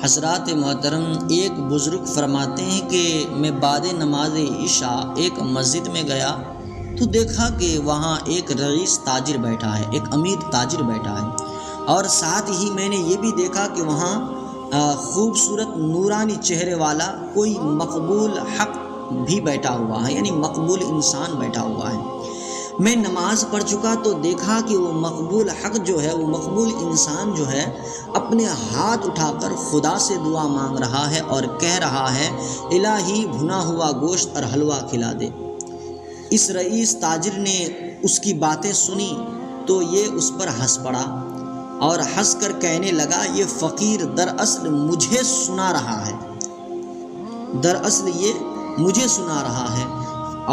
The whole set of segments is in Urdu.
حضرات محترم، ایک بزرگ فرماتے ہیں کہ میں بعد نماز عشاء ایک مسجد میں گیا تو دیکھا کہ وہاں ایک رئیس تاجر بیٹھا ہے، ایک امیر تاجر بیٹھا ہے، اور ساتھ ہی میں نے یہ بھی دیکھا کہ وہاں خوبصورت نورانی چہرے والا کوئی مقبول حق بھی بیٹھا ہوا ہے، یعنی مقبول انسان بیٹھا ہوا ہے۔ میں نماز پڑھ چکا تو دیکھا کہ وہ مقبول حق جو ہے، وہ مقبول انسان جو ہے، اپنے ہاتھ اٹھا کر خدا سے دعا مانگ رہا ہے اور کہہ رہا ہے الہی بھنا ہوا گوشت اور حلوہ کھلا دے۔ اس رئیس تاجر نے اس کی باتیں سنی تو یہ اس پر ہنس پڑا اور ہنس کر کہنے لگا یہ فقیر دراصل مجھے سنا رہا ہے، دراصل یہ مجھے سنا رہا ہے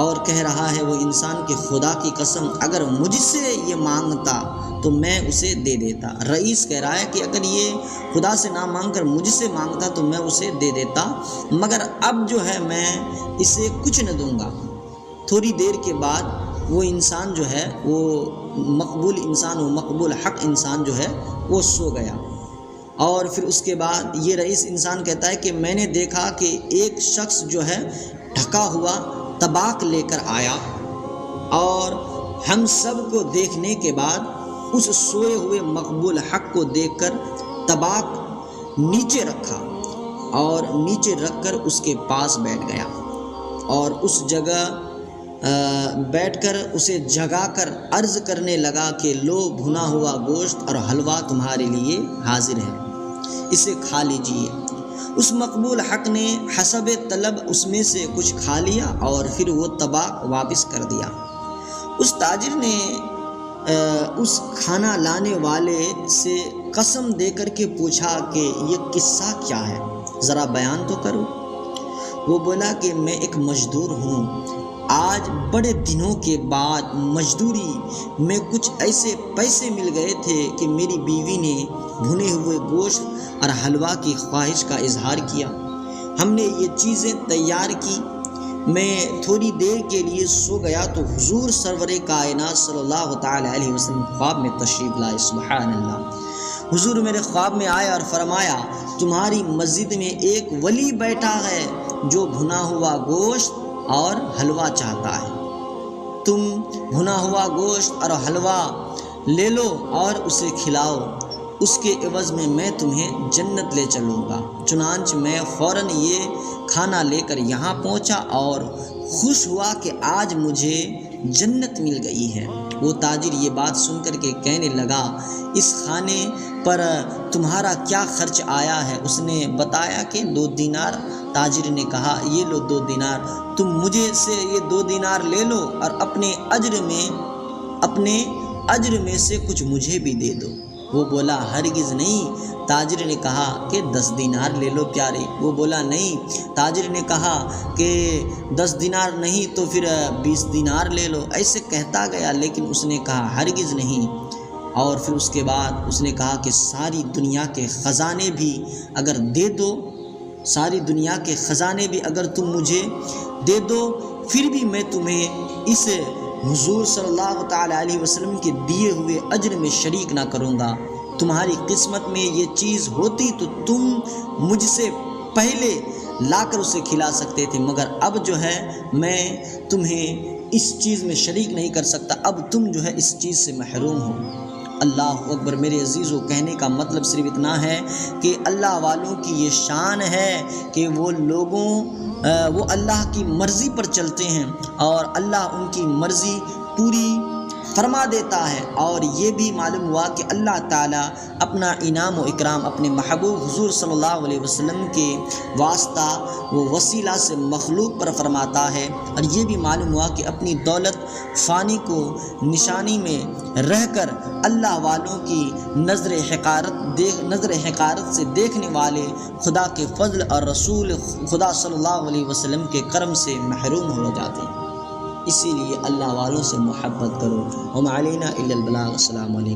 اور کہہ رہا ہے وہ انسان کہ خدا کی قسم اگر مجھ سے یہ مانگتا تو میں اسے دے دیتا۔ رئیس کہہ رہا ہے کہ اگر یہ خدا سے نہ مانگ کر مجھ سے مانگتا تو میں اسے دے دیتا، مگر اب جو ہے میں اسے کچھ نہ دوں گا۔ تھوڑی دیر کے بعد وہ انسان جو ہے، وہ مقبول انسان، وہ مقبول حق انسان جو ہے وہ سو گیا۔ اور پھر اس کے بعد یہ رئیس انسان کہتا ہے کہ میں نے دیکھا کہ ایک شخص جو ہے ڈھکا ہوا طباق لے کر آیا اور ہم سب کو دیکھنے کے بعد اس سوئے ہوئے مقبول حق کو دیکھ کر طباق نیچے رکھا اور نیچے رکھ کر اس کے پاس بیٹھ گیا اور اس جگہ بیٹھ کر اسے جگا کر عرض کرنے لگا کہ لو بھنا ہوا گوشت اور حلوہ تمہارے لیے حاضر ہے، اسے کھا لیجیے۔ اس مقبول حق نے حسب طلب اس میں سے کچھ کھا لیا اور پھر وہ طباق واپس کر دیا۔ اس تاجر نے اس کھانا لانے والے سے قسم دے کر کے پوچھا کہ یہ قصہ کیا ہے، ذرا بیان تو کرو۔ وہ بولا کہ میں ایک مزدور ہوں، آج بڑے دنوں کے بعد مزدوری میں کچھ ایسے پیسے مل گئے تھے کہ میری بیوی نے بھنے ہوئے گوشت اور حلوہ کی خواہش کا اظہار کیا۔ ہم نے یہ چیزیں تیار کی، میں تھوڑی دیر کے لیے سو گیا تو حضور سرور کائنات صلی اللہ تعالی علیہ وسلم خواب میں تشریف لائے۔ سبحان اللہ۔ حضور میرے خواب میں آیا اور فرمایا تمہاری مسجد میں ایک ولی بیٹھا ہے جو بھنا ہوا گوشت اور حلوہ چاہتا ہے، تم بھنا ہوا گوشت اور حلوہ لے لو اور اسے کھلاؤ، اس کے عوض میں تمہیں جنت لے چلوں گا۔ چنانچہ میں فوراً یہ کھانا لے کر یہاں پہنچا اور خوش ہوا کہ آج مجھے جنت مل گئی ہے۔ وہ تاجر یہ بات سن کر کے کہنے لگا اس کھانے پر تمہارا کیا خرچ آیا ہے؟ اس نے بتایا کہ 2 دینار۔ تاجر نے کہا یہ لو 2 دینار، تم مجھے سے یہ 2 دینار لے لو اور اپنے اجر میں سے کچھ مجھے بھی دے دو۔ وہ بولا ہرگز نہیں۔ تاجر نے کہا کہ 10 دینار لے لو پیارے۔ وہ بولا نہیں۔ تاجر نے کہا کہ 10 دینار نہیں تو پھر 20 دینار لے لو۔ ایسے کہتا گیا لیکن اس نے کہا ہرگز نہیں۔ اور پھر اس کے بعد اس نے کہا کہ ساری دنیا کے خزانے بھی اگر دے دو، ساری دنیا کے خزانے بھی اگر تم مجھے دے دو، پھر بھی میں تمہیں اس حضور صلی اللہ تعالی علیہ وسلم کے دیے ہوئے اجر میں شریک نہ کروں گا۔ تمہاری قسمت میں یہ چیز ہوتی تو تم مجھ سے پہلے لا کر اسے کھلا سکتے تھے، مگر اب جو ہے میں تمہیں اس چیز میں شریک نہیں کر سکتا، اب تم جو ہے اس چیز سے محروم ہو۔ اللہ اکبر۔ میرے عزیزو، کہنے کا مطلب صرف اتنا ہے کہ اللہ والوں کی یہ شان ہے کہ وہ اللہ کی مرضی پر چلتے ہیں اور اللہ ان کی مرضی پوری فرما دیتا ہے۔ اور یہ بھی معلوم ہوا کہ اللہ تعالیٰ اپنا انعام و اکرام اپنے محبوب حضور صلی اللہ علیہ وسلم کے واسطہ وہ وسیلہ سے مخلوق پر فرماتا ہے۔ اور یہ بھی معلوم ہوا کہ اپنی دولت فانی کو نشانی میں رہ کر اللہ والوں کی نظر حقارت سے دیکھنے والے خدا کے فضل اور رسول خدا صلی اللہ علیہ وسلم کے کرم سے محروم ہو جاتے ہیں۔ اسی لیے اللہ والوں سے محبت کرو۔ وما علینا الا البلاغ۔ السلام علیکم۔